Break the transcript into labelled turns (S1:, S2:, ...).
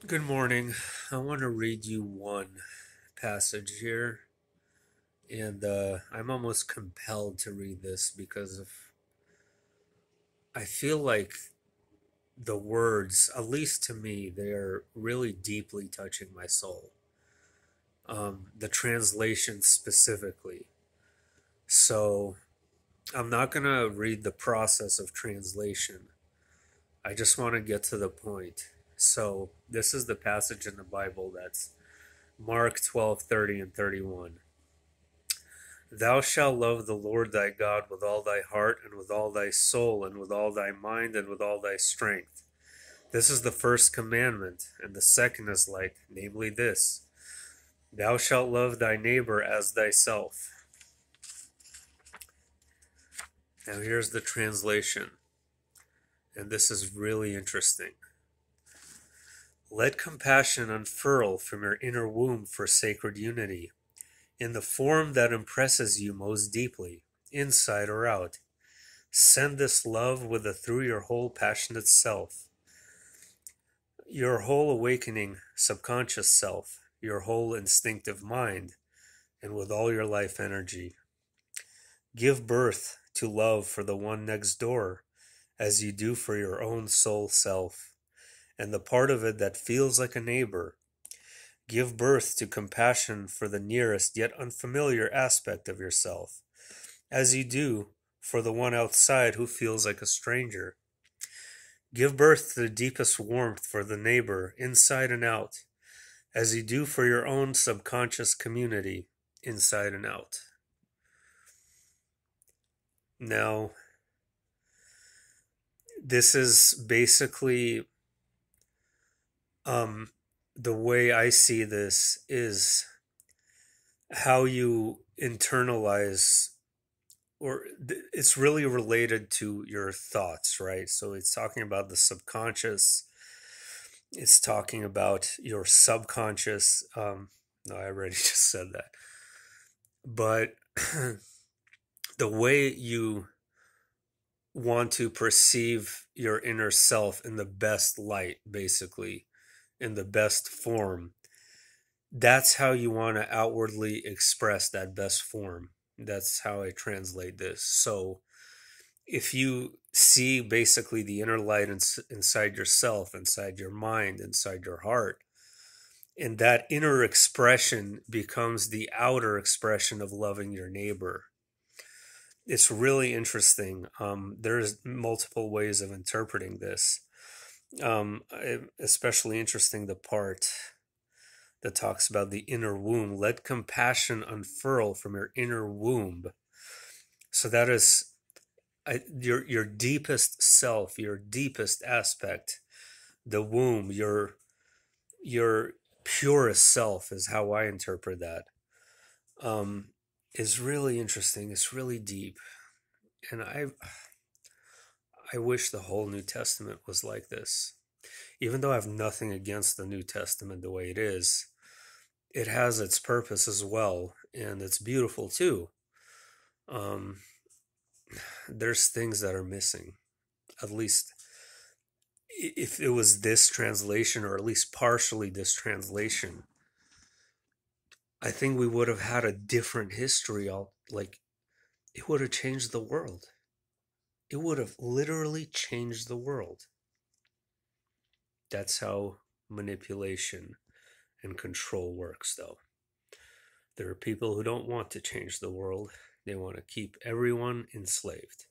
S1: Good morning. I want to read you one passage here, and I'm almost compelled to read this because I feel like the words, at least to me, they're really deeply touching my soul. The translation specifically. So I'm not going to read the process of translation. I just want to get to the point. So this is the passage in the Bible that's Mark 12:30 and 31. Thou shalt love the Lord thy God with all thy heart, and with all thy soul, and with all thy mind, and with all thy strength. This is the first commandment, and the second is like, namely this: Thou shalt love thy neighbor as thyself. Now here's the translation, and this is really interesting. Let compassion unfurl from your inner womb for sacred unity, in the form that impresses you most deeply, inside or out. Send this love through your whole passionate self, your whole awakening subconscious self, your whole instinctive mind, and with all your life energy. Give birth to love for the one next door, as you do for your own soul self, and the part of it that feels like a neighbor. Give birth to compassion for the nearest yet unfamiliar aspect of yourself, as you do for the one outside who feels like a stranger. Give birth to the deepest warmth for the neighbor, inside and out, as you do for your own subconscious community, inside and out. Now, this is basically the way I see this is how you internalize, or it's really related to your thoughts, right? So it's talking about the subconscious. It's talking about your subconscious. No, I already just said that. But the way you want to perceive your inner self in the best light, basically, in the best form, that's how you want to outwardly express that best form. That's how I translate this. So if you see basically the inner light inside yourself, inside your mind, inside your heart, and that inner expression becomes the outer expression of loving your neighbor. It's really interesting. There's multiple ways of interpreting this. Especially interesting the part that talks about the inner womb. Let compassion unfurl from your inner womb. So that is your deepest self, your deepest aspect, the womb, your purest self is how I interpret that. Is really interesting. It's really deep, and I wish the whole New Testament was like this. Even though I have nothing against the New Testament the way it has its purpose as well, and it's beautiful too. Um, there's things that are missing. At least if it was this translation, or at least partially this translation, I think we would have had a different history. Like, it would have changed the world. It would have literally changed the world. That's how manipulation and control works, though. There are people who don't want to change the world. They want to keep everyone enslaved.